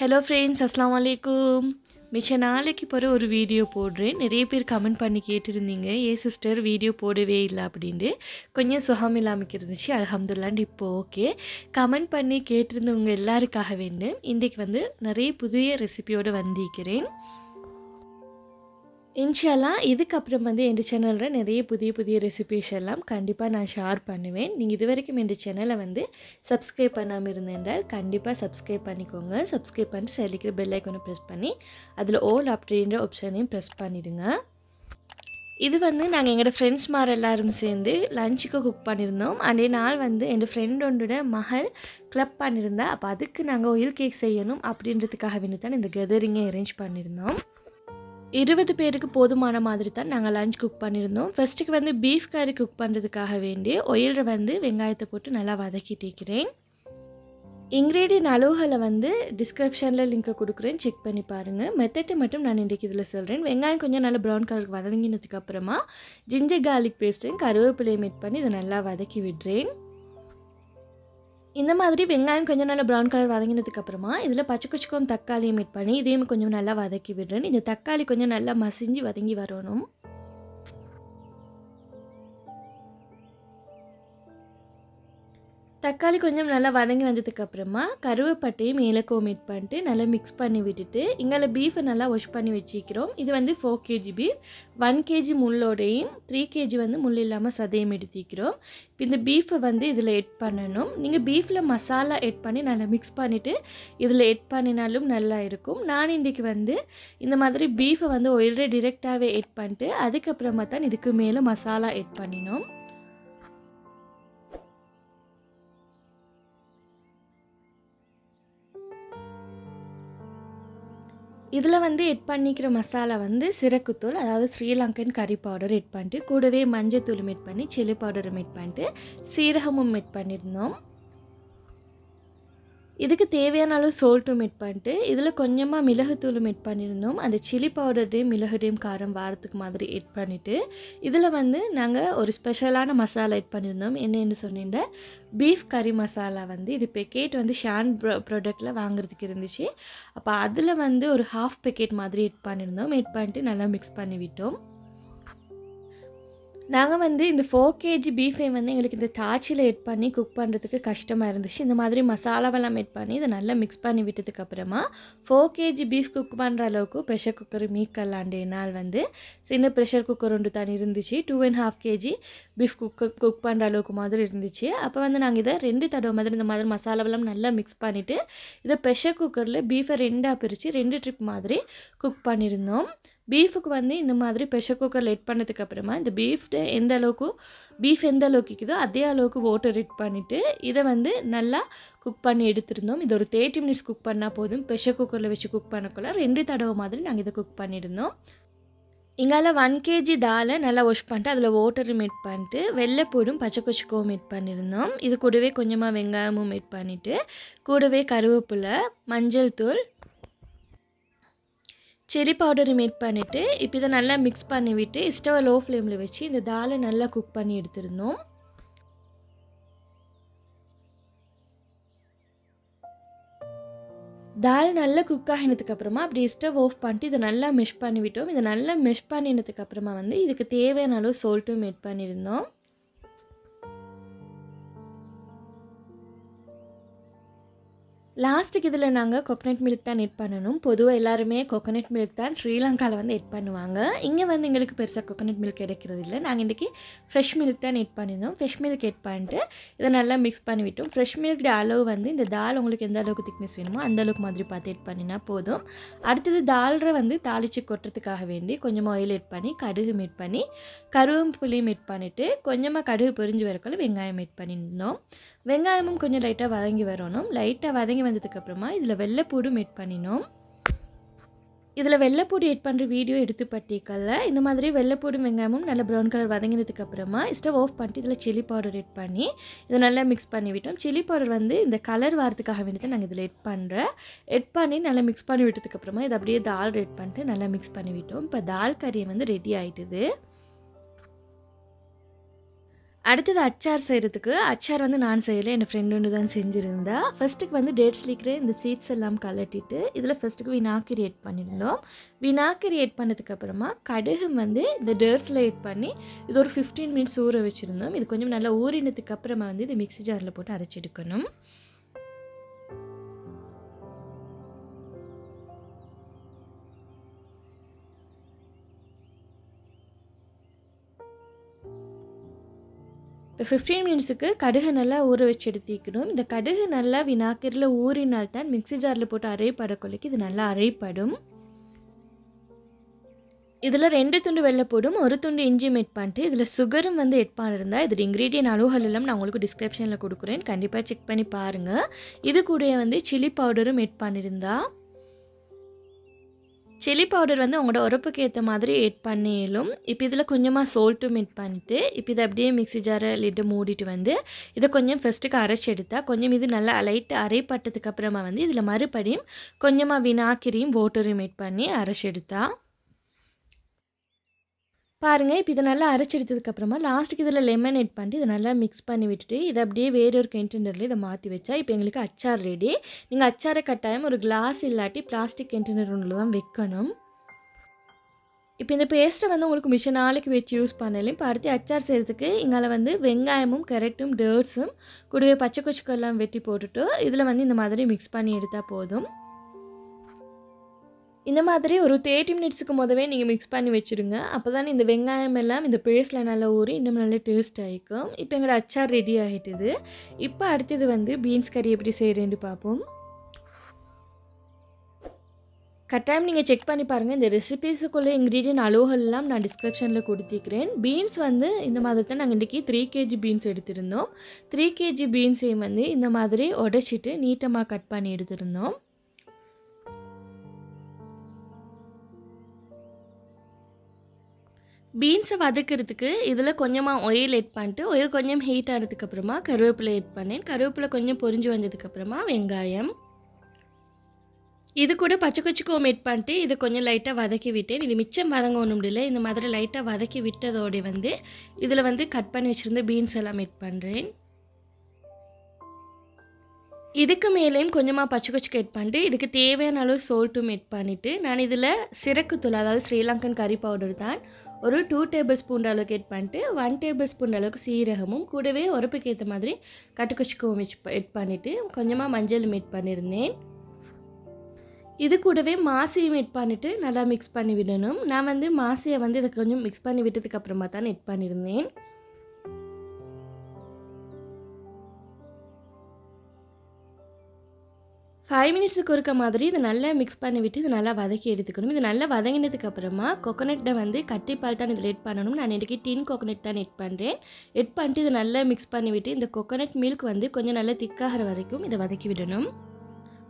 Hello friends, அஸ்ஸலாமு அலைக்கும். மிச்ச நாளைக்கு இப்போ ஒரு வீடியோ போடுறேன். நிறைய பேர் கமெண்ட் பண்ணி கேட்டிருந்தீங்க, ஏன் சிஸ்டர் வீடியோ போடவே இல்லை அப்படின்ட்டு. கொஞ்சம் சுகம் இல்லாமல் இருந்துச்சு. அல்ஹம்துலில்லாஹ் இப்போ ஓகே. கமெண்ட் பண்ணி கேட்டிருந்தவங்க எல்லாருக்காக வேண்டும் இன்றைக்கு நிறைய புதிய ரெசிபியோடு வந்திருக்கிறேன். இன்ஷால்லாம் இதுக்கப்புறம் என் சேனலில் நிறைய புதிய ரெசிபிஸ் எல்லாம் கண்டிப்பாக நான் ஷேர் பண்ணுவேன். நீங்கள் இது வரைக்கும் என் சேனலை சப்ஸ்கிரைப் பண்ணாமல் இருந்தேன்றால் கண்டிப்பாக சப்ஸ்கிரைப் பண்ணிக்கோங்க. சப்ஸ்கிரைப் பண்ணிட்டு சைடில் பெல் ஐக்கானை ப்ரெஸ் பண்ணி அதில் ஆல் அப்படின்ற ஆப்ஷனையும் ப்ரெஸ் பண்ணிவிடுங்க. இது நாங்கள் எங்களோட ஃப்ரெண்ட்ஸ் மாதிரி எல்லாரும் சேர்ந்து லஞ்சுக்கு குக் பண்ணியிருந்தோம். அன்றைய நாள் என் ஃப்ரெண்டோட மகள் கிளப் பண்ணியிருந்தா. அப்போ அதுக்கு நாங்கள் ஆயில் கேக் செய்யணும் அப்படின்றதுக்காக தான் இந்த கெதரிங்கை அரேஞ்ச் பண்ணியிருந்தோம். 20 பேருக்கு போதுமான மாதிரி தான் நாங்கள் லஞ்ச் குக் பண்ணியிருந்தோம். ஃபஸ்ட்டுக்கு பீஃப் கறி குக் பண்ணுறதுக்காக வேண்டி ஆயிலில் வெங்காயத்தை போட்டு நல்லா வதக்கிட்டேக்கிறேன். இன்க்ரீடியன்ட் அளவுகளை டிஸ்கிரிப்ஷனில் லிங்க்கை கொடுக்குறேன், செக் பண்ணி பாருங்கள். மெத்தட்டை மட்டும் நான் இன்றைக்கி இதில் சொல்கிறேன். வெங்காயம் கொஞ்சம் நல்லா ப்ரௌன் கலருக்கு வதங்கினதுக்கப்புறமா ஜிஞ்சர் கார்லிக் பேஸ்ட்டையும் கருவேப்பிலையை மிட் பண்ணி இதை நல்லா வதக்கி விடுறேன். இந்த மாதிரி வெங்காயம் கொஞ்சம் நல்லா ப்ரௌன் கலர் வதங்கினதுக்கப்புறமா இதில் பச்சைக்குச்சிக்கும் தக்காளியை மிட் பண்ணி இதையும் கொஞ்சம் நல்லா வதக்கி விடுறேன். இந்த தக்காளி கொஞ்சம் நல்லா மசிஞ்சு வதங்கி வரணும். தக்காளி கொஞ்சம் நல்லா வதங்கி வந்ததுக்கப்புறமா கருவேப்பட்டையும் ஏலக்காயும் மிட் பண்ணிட்டு நல்லா மிக்ஸ் பண்ணி விட்டுட்டு இங்கே பீஃபை நல்லா வாஷ் பண்ணி வச்சுக்கிறோம். இது 4 kg பீஃப், 1 kg முள்ளோடையும் 3 kg முள் இல்லாமல் சதையும் எடுத்துக்கிறோம். இப்போ இந்த பீஃபை இதில் எட் பண்ணணும். நீங்கள் பீஃபில் மசாலா எட் பண்ணி நல்லா மிக்ஸ் பண்ணிவிட்டு இதில் எட் பண்ணினாலும் நல்லா இருக்கும். நான் இன்றைக்கி இந்த மாதிரி பீஃபை ஆயிலே டிரெக்டாகவே எட் பண்ணிட்டு அதுக்கப்புறமா தான் இதுக்கு மேலே மசாலா எட் பண்ணினோம். இதில் எட் பண்ணிக்கிற மசாலா சிரக்குத்தூள், அதாவது ஸ்ரீலங்கன் கறி பவுடர் எட் பண்ணிட்டு கூடவே மஞ்சத்தூள் மிட் பண்ணி சில்லி பவுடரை மிட் பண்ணிட்டு சீரகமும் மிட் பண்ணியிருந்தோம். இதுக்கு தேவையான அளவு சோல்ட்டும் மிட் பண்ணிட்டு இதில் கொஞ்சமாக மிளகுத்தூள் மிட் பண்ணியிருந்தோம். அந்த சில்லி பவுடர்டையும் மிளகுடையும் காரம் வாரத்துக்கு மாதிரி எட் பண்ணிவிட்டு இதில் நாங்கள் ஒரு ஸ்பெஷலான மசாலா எட் பண்ணியிருந்தோம். என்னென்னு சொன்னீங்க, பீஃப் கறி மசாலா. இது பேக்கெட் ஷான் ப்ராடக்டில் வாங்குறதுக்கு இருந்துச்சு. அப்போ அதில் ஒரு ½ பேக்கெட் மாதிரி எட் பண்ணியிருந்தோம். எட் பண்ணிட்டு நல்லா மிக்ஸ் பண்ணி விட்டோம். நாங்கள் இந்த 4 kg பீஃபை எங்களுக்கு இந்த தாச்சியில் எட் பண்ணி குக் பண்ணுறதுக்கு கஷ்டமாக இருந்துச்சு. இந்த மாதிரி மசாலாவெல்லாம் எட் பண்ணி இதை நல்லா மிக்ஸ் பண்ணி விட்டதுக்கப்புறமா 4 kg பீஃப் குக் பண்ணுற அளவுக்கு ப்ரெஷர் குக்கர் மீக்கலாண்டே நாள் சின்ன ப்ரெஷர் குக்கர் ஒன்று தான் இருந்துச்சு. 2.5 kg பீஃப் குக் பண்ணுற அளவுக்கு மாதிரி இருந்துச்சு. அப்போ நாங்கள் இதை 2 தடவை மாதிரி இந்த மாதிரி மசாலாவெல்லாம் நல்லா மிக்ஸ் பண்ணிவிட்டு இதை ப்ரெஷர் குக்கரில் பீஃபை 2ஆக பிரித்து 2 ட்ரிப் மாதிரி குக் பண்ணியிருந்தோம். பீஃபுக்கு இந்த மாதிரி ப்ரெஷர் குக்கரில் எட் பண்ணதுக்கப்புறமா இந்த பீஃப் எந்த அளவுக்கு இருக்குதோ அதே அளவுக்கு வாட்டர் எட் பண்ணிவிட்டு இதை நல்லா குக் பண்ணி எடுத்திருந்தோம். இது ஒரு 30 மினிட்ஸ் குக் பண்ணால் போதும். ப்ரெஷர் குக்கரில் வச்சு குக் பண்ணக்குள்ள 2 தடவை மாதிரி நாங்கள் இதை குக் பண்ணியிருந்தோம். இங்கால 1 kg தாலை நல்லா வாஷ் பண்ணிட்டு அதில் வாட்டர் மிட் பண்ணிட்டு வெள்ளைப்பூடும் பச்சைக்குச்சிக்கவும் மிட் பண்ணியிருந்தோம். இது கூடவே கொஞ்சமாக வெங்காயமும் மிட் பண்ணிவிட்டு கூடவே கருவேப்பிலை, மஞ்சள் தூள், சில்லி பவுடர் மிட் பண்ணிவிட்டு இப்போ இதை நல்லா மிக்ஸ் பண்ணிவிட்டு ஸ்டவ் லோ ஃப்ளேமில் வச்சு இந்த தாலை நல்லா குக் பண்ணி எடுத்துருந்தோம். தால் நல்லா குக் ஆகினதுக்கப்புறமா அப்படி ஸ்டவ் ஆஃப் பண்ணிட்டு இதை நல்லா மெஷ் பண்ணிவிட்டோம். இதை நல்லா மெஷ் பண்ணினதுக்கப்புறமா இதுக்கு தேவையான அளவு சோல்ட்டும் மிட் பண்ணியிருந்தோம். லாஸ்ட்டுக்கு இதில் நாங்கள் கோகனட் மில்க் தான் எட் பண்ணணும். பொதுவாக எல்லாருமே கோகனட் மில்க் தான் ஸ்ரீலங்காவில் எட் பண்ணுவாங்க. இங்கே எங்களுக்கு பெருசாக கோகனட் மில்க் கிடைக்கிறது இல்லை. நாங்கள் இன்றைக்கி ஃப்ரெஷ் மில்க் தான் எட் பண்ணியிருந்தோம். ஃப்ரெஷ் மில்க் எட் பண்ணிட்டு இதை நல்லா மிக்ஸ் பண்ணிவிட்டோம். ஃப்ரெஷ் மில்க் அளவு இந்த தால் உங்களுக்கு எந்த அளவுக்கு திக்னஸ் வேணுமோ அந்த அளவுக்கு மாதிரி பார்த்து எட் பண்ணினா போதும். அடுத்தது தால்ரை தாளித்து கொட்டுறதுக்காக வேண்டி கொஞ்சமாக ஆயில் எட் பண்ணி கடுகு மிட் பண்ணி கருவேப்பிலையும் மிட் பண்ணிவிட்டு கொஞ்சமாக கடுகு பொரிஞ்சு வரக்குள்ள வெங்காயம் மிட் பண்ணியிருந்தோம். வெங்காயமும் கொஞ்சம் லைட்டாக வதங்கி வரணும். லைட்டாக வதங்கி வந்ததுக்கப்புறமா இதில் வெள்ளைப்பூடும் எட் பண்ணினோம். இதில் வெள்ளைப்பூடி எட் பண்ணுற வீடியோ எடுத்து பட்டிக்கல்ல. இந்த மாதிரி வெள்ளைப்பூடும் வெங்காயமும் நல்லா ப்ரௌன் கலர் வதங்கினதுக்கப்புறமா ஸ்டவ் ஆஃப் பண்ணிட்டு இதில் சில்லி பவுடர் எட் பண்ணி இதை நல்லா மிக்ஸ் பண்ணி விட்டோம். சில்லி பவுடர் இந்த கலர் வாரத்துக்காக வேண்டி நாங்கள் இதில் எட் பண்ணுறேன். எட் பண்ணி நல்லா மிக்ஸ் பண்ணி விட்டதுக்கப்புறமா இதை அப்படியே தால் எட் பண்ணிட்டு நல்லா மிக்ஸ் பண்ணி விட்டோம். இப்போ தால் கறியை ரெடி ஆகிட்டுது. அடுத்தது அச்சார் செய்கிறதுக்கு அச்சார் வந்து நான் செய்யலை, என் ஃப்ரெண்டு ஒன்று தான் செஞ்சுருந்தா. ஃபஸ்ட்டுக்கு வந்து டேட்ஸ் இருக்கிற இந்த சீட்ஸ் எல்லாம் கலட்டிட்டு இதில் ஃபஸ்ட்டுக்கு வினாக்கிரி ஆட் பண்ணியிருந்தோம். வினாக்கிரி ஆட் பண்ணதுக்கப்புறமா கடுகு வந்து இந்த டேட்ஸில் ஆட் பண்ணி இது ஒரு 15 மினிட்ஸ் ஊற வச்சுருந்தோம். இது கொஞ்சம் நல்லா ஊறினதுக்கு அப்புறமா வந்து இது மிக்ஸி ஜாரில் போட்டு அரைச்சி எடுக்கணும். இப்போ 15 மினிட்ஸுக்கு கடுகு நல்லா ஊற வச்சு எடுத்துக்கணும். இந்த கடுகு நல்லா வினாக்கிரியில் ஊறினால்தான் மிக்ஸி ஜாரில் போட்டு அரைப்படக்கொள்ளைக்கு இது நல்லா அரைப்படும். இதில் 2 துண்டு வெள்ளைப்பூடும் 1 துண்டு இஞ்சி ஆட் பண்ணிட்டு இதில் சுகரும் வந்து ஆட் பண்ணியிருந்தால் இது இன்க்ரீடியன்ட் அளவுகள் எல்லாம் நான் உங்களுக்கு டிஸ்கிரிப்ஷனில் கொடுக்குறேன், கண்டிப்பாக செக் பண்ணி பாருங்கள். இது கூட வந்து சில்லி பவுடரும் ஆட் பண்ணியிருந்தா. சில்லி பவுடர் வந்து உங்களோட உரப்புக்கு ஏற்ற மாதிரி ஆட் பண்ணிடலும். இப்போ இதில் கொஞ்சமாக சோல்ட்டும் ஆட் பண்ணிவிட்டு இப்போ இதை அப்படியே மிக்ஸி ஜாரை லிட்டு மூடிட்டு வந்து இதை கொஞ்சம் ஃபஸ்ட்டுக்கு அரைச்சி எடுத்தால் கொஞ்சம் இது நல்லா லைட்டு அரைப்பட்டதுக்கு அப்புறமா வந்து இதில் மறுபடியும் கொஞ்சமாக வினாக்கிரியும் வாட்டரையும் ஆட் பண்ணி அரைச்சி எடுத்தா. பாருங்கள், இப்போ இதை நல்லா அரைச்சி எடுத்ததுக்கப்புறமா லாஸ்ட்டுக்கு இதில் லெமன் ஆட் பண்ணிட்டு இதை நல்லா மிக்ஸ் பண்ணி விட்டுட்டு இதை அப்படியே வேறொரு கண்டெய்னரில் இதை மாற்றி வச்சா இப்போ எங்களுக்கு அச்சார் ரெடி. நீங்கள் அச்சாரை கட்டாயம் ஒரு கிளாஸ் இல்லாட்டி பிளாஸ்டிக் கண்டெய்னர் ஒன்றில் தான் வைக்கணும். இப்போ இந்த பேஸ்ட்டை வந்து உங்களுக்கு மிஷின் நாளைக்கு வச்சு யூஸ் பண்ணலாம். இப்போ அடுத்து அச்சார் செய்கிறதுக்கு இங்கால வந்து வெங்காயமும் கேரட்டும் டேட்ஸும் கூடவே பச்சை கொச்சுக்கெல்லாம் வெட்டி போட்டுட்டு இதில் வந்து இந்த மாதிரி மிக்ஸ் பண்ணி எடுத்தால் போதும். இந்த மாதிரி ஒரு 30 மினிட்ஸுக்கு முதவே நீங்கள் மிக்ஸ் பண்ணி வச்சுருங்க. அப்போ தான் இந்த வெங்காயம் எல்லாம் இந்த பேஸ்ட்டில் நல்லா ஊறி இன்னும் நல்லா டேஸ்ட் ஆகிக்கும். இப்போ எங்களோட அச்சார் ரெடி ஆகிட்டுது. இப்போ அடுத்தது வந்து பீன்ஸ் கறி எப்படி செய்கிறேன்னு பார்ப்போம். கட்டாயம் நீங்கள் செக் பண்ணி பாருங்கள். இந்த ரெசிபீஸுக்குள்ளே இன்க்ரீடியன்ட் அளவுகள்லாம் நான் டிஸ்கிரிப்ஷனில் கொடுத்துக்கிறேன். பீன்ஸ் வந்து இந்த மாதிரி தான் நாங்கள் இன்றைக்கி 3 kg பீன்ஸ் எடுத்திருந்தோம். 3 kg பீன்ஸையும் வந்து இந்த மாதிரி உடைச்சிட்டு நீட்டமாக கட் பண்ணி எடுத்திருந்தோம். பீன்ஸை வதக்கிறதுக்கு இதில் கொஞ்சமாக ஆயில் ஆட் பண்ணிட்டு ஆயில் கொஞ்சம் ஹீட் ஆனதுக்கப்புறமா கருவேப்பிலை ஆட் பண்ணேன். கருவேப்பிலை கொஞ்சம் பொரிஞ்சு வந்ததுக்கப்புறமா வெங்காயம், இது கூட பச்சை கொச்சுக்கும் ஆட் பண்ணிட்டு இதை கொஞ்சம் லைட்டாக வதக்கி விட்டேன். இது மிச்சம் வதங்க ஒன்றும் முடியல. இந்த மாதிரி லைட்டாக வதக்கி விட்டதோட வந்து இதில் வந்து கட் பண்ணி வச்சுருந்த பீன்ஸ் எல்லாம் ஆட் பண்ணுறேன். இதுக்கு மேலேயும் கொஞ்சமாக பச்சை கொச்சுக்கு ஆட் பண்ணிட்டு இதுக்கு தேவையான அளவு சோல்ட்டும் ஆட் பண்ணிவிட்டு நான் இதில் சிறக்குத்தூள் அதாவது ஸ்ரீலங்கன் கறி பவுடர் தான் ஒரு 2 டேபிள் ஸ்பூன் அளவுக்கு ஆட் பண்ணிட்டு 1 டேபிள் ஸ்பூன் அளவுக்கு சீரகமும் கூடவே உரப்புக்கு ஏற்ற மாதிரி கட்டுக்கொச்சுக்கும் ஆட் பண்ணிவிட்டு கொஞ்சமாக மஞ்சளும் ஆட் பண்ணியிருந்தேன். இது கூடவே மாசியும் ஆட் பண்ணிவிட்டு நல்லா மிக்ஸ் பண்ணி விடணும். நான் வந்து மாசியை வந்து இதை கொஞ்சம் மிக்ஸ் பண்ணி விட்டதுக்கப்புறமா தான் ஆட் பண்ணியிருந்தேன். ஃபைவ் மினிட்ஸுக்கு ஒருக்க மாதிரி இதை நல்லா மிக்ஸ் பண்ணி விட்டு இதை நல்லா வதக்கி எடுத்துக்கணும். இது நல்லா வதங்கினதுக்கு அப்புறமா கொக்கனட்டை வந்து கட்டிப்பால் தான் இதில் ஆட் பண்ணணும். நான் இன்றைக்கி டின் கோகனட் தான் ஆட் பண்ணுறேன். ஆட் பண்ணிட்டு இதை நல்லா மிக்ஸ் பண்ணி விட்டு இந்த கோகனட் மில்க் வந்து கொஞ்சம் நல்லா திக்காகிற வரைக்கும் இதை வதக்கி விடணும்.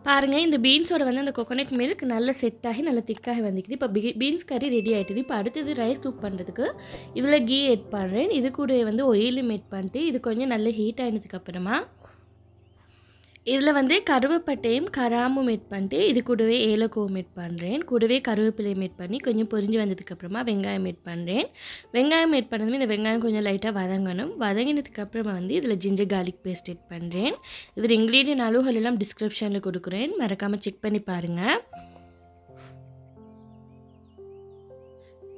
பாருங்கள், இந்த பீன்ஸோட வந்து அந்த கோகனட் மில்க் நல்லா செட் ஆகி நல்லா திக்காகி வந்துக்குது. இப்போ பீன்ஸ் கறி ரெடி ஆகிட்டுது. இப்போ அடுத்தது ரைஸ் குக் பண்ணுறதுக்கு இதில் கீ ஆட் பண்ணுறேன். இது கூட வந்து ஆயிலும் ஆட் பண்ணிட்டு இது கொஞ்சம் நல்லா ஹீட் ஆகினதுக்கப்புறமா இதில் வந்து கருவேப்பட்டையும் கராமும் ஆட் பண்ணிட்டு இது கூடவே ஏலக்காவும் ஆட் பண்ணுறேன். கூடவே கருவேப்பிலையும் ஆட் பண்ணி கொஞ்சம் பொரிஞ்சு வந்ததுக்கப்புறமா வெங்காயம் ஆட் பண்ணுறேன். வெங்காயம் ஆட் பண்ணதுமே இந்த வெங்காயம் கொஞ்சம் லைட்டாக வதங்கணும். வதங்கினதுக்கப்புறமா வந்து இதில் ஜிஞ்சர் கார்லிக் பேஸ்ட் ஆட் பண்ணுறேன். இதில் இன்க்ரீடியன்ட் அளவுகள் எல்லாம் டிஸ்கிரிப்ஷனில் கொடுக்குறேன், மறக்காமல் செக் பண்ணி பாருங்கள்.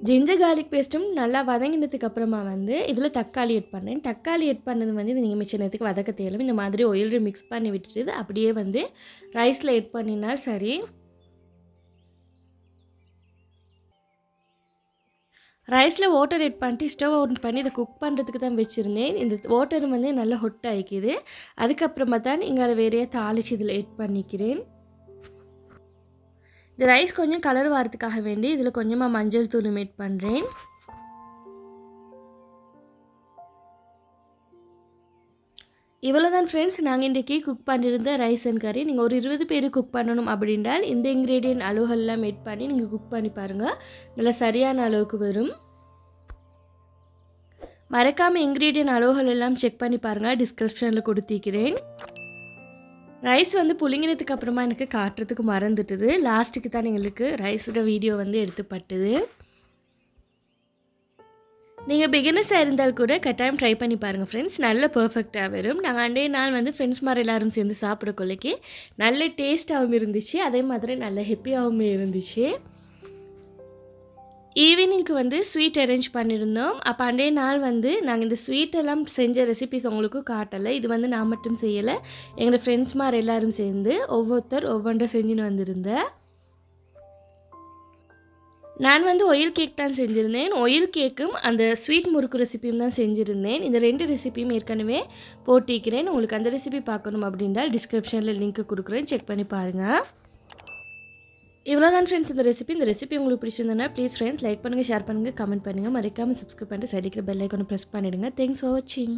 ஜிஞ்சர் கார்லிக் பேஸ்ட்டும் நல்லா வதங்கினதுக்கு அப்புறமா வந்து இதில் தக்காளி ஆட் பண்ணேன். தக்காளி ஆட் பண்ணது வந்து இது நீங்கள் மிச்ச நேரத்துக்கு வதக்க தேவையில்லை. இந்த மாதிரி ஆயில் மிக்ஸ் பண்ணி விட்டுட்டு அப்படியே வந்து ரைஸில் ஆட் பண்ணினால் சரி. ரைஸில் வாட்டர் ஆட் பண்ணிட்டு ஸ்டவ் ஆன் பண்ணி இதை குக் பண்ணுறதுக்கு தான் வச்சுருந்தேன். இந்த வாட்டரும் வந்து நல்லா ஹொட் ஆகிக்குது. அதுக்கப்புறமா தான் இங்கே வேறையாக தாளித்து இதில் ஆட் பண்ணிக்கிறேன். இந்த ரைஸ் கொஞ்சம் கலர் வரதுக்காக வேண்டி இதில் கொஞ்சமாக மஞ்சள் தூள் ஆட் பண்ணுறேன். இவ்வளோ தான் ஃப்ரெண்ட்ஸ், நாங்கள் இன்றைக்கி குக் பண்ணியிருந்த ரைஸ் அண்ட் கறி. நீங்கள் ஒரு 20 பேர் குக் பண்ணணும் அப்படின்றால் இந்த இன்க்ரீடியன்ட் அளவுகள்லாம் ஆட் பண்ணி நீங்கள் குக் பண்ணி பாருங்கள், நல்லா சரியான அளவுக்கு வரும். மறக்காமல் இன்க்ரீடியன்ட் அளவுகள் எல்லாம் செக் பண்ணி பாருங்கள், டிஸ்கிரிப்ஷனில் கொடுத்திக்கிறேன். ரைஸ் வந்து புளிங்கினதுக்கு அப்புறமா எனக்கு காட்டுறதுக்கு மறந்துட்டுது. லாஸ்ட்டுக்கு தான் எங்களுக்கு ரைஸோட வீடியோ வந்து எடுத்துப்பட்டுது. நீங்கள் பிகினர்ஸாக இருந்தால் கூட கட்டாயம் ட்ரை பண்ணி பாருங்கள் ஃப்ரெண்ட்ஸ். நல்ல பெர்ஃபெக்டாக வரும். நாங்கள் அன்றைய நாள் வந்து ஃப்ரெண்ட்ஸ் மாதிரி எல்லோரும் சேர்ந்து சாப்பிடக்குள்ளைக்கு நல்ல டேஸ்ட்டாகவும் இருந்துச்சு, அதே மாதிரி நல்ல ஹெப்பியாகவும் இருந்துச்சு. ஈவினிங்க்கு வந்து ஸ்வீட் அரேஞ்ச் பண்ணியிருந்தோம். அப்போ அன்றைய நாள் வந்து நாங்கள் இந்த ஸ்வீட்டெல்லாம் செஞ்ச ரெசிபிஸ் உங்களுக்கு காட்டலை. இது வந்து நான் மட்டும் செய்யலை, எங்கள் ஃப்ரெண்ட்ஸ் மாதிரி எல்லோரும் சேர்ந்து ஒவ்வொருத்தர் ஒவ்வொன்றை செஞ்சுன்னு வந்திருந்தேன். நான் வந்து ஒயில் கேக் தான் செஞ்சுருந்தேன். ஒயில் கேக்கும் அந்த ஸ்வீட் முறுக்கு ரெசிபியும் தான் செஞ்சுருந்தேன். இந்த 2 ரெசிபியும் ஏற்கனவே போட்டிருக்கிறேன். உங்களுக்கு அந்த ரெசிபி பார்க்கணும் அப்படின்னா டிஸ்கிரிப்ஷனில் லிங்க் கொடுக்குறேன், செக் பண்ணி பாருங்கள். இவ்வளோதான் ஃப்ரெண்ட்ஸ் இந்த ரெசிபி உங்களுக்கு பிடிச்சிருந்ததுன்னா ப்ளீஸ் ஃப்ரெண்ட்ஸ் லைக் பண்ணுங்கள், ஷேர் பண்ணுங்கள், கமெண்ட் பண்ணுங்கள், மறக்காமல் சப்ஸ்கிரைப் பண்ணிட்டு சைடில் இருக்கிற பெல் ஐக்கானை ப்ரெஸ் பண்ணிவிடுங்க. தேங்க்ஸ் ஃபார் வாட்சிங்.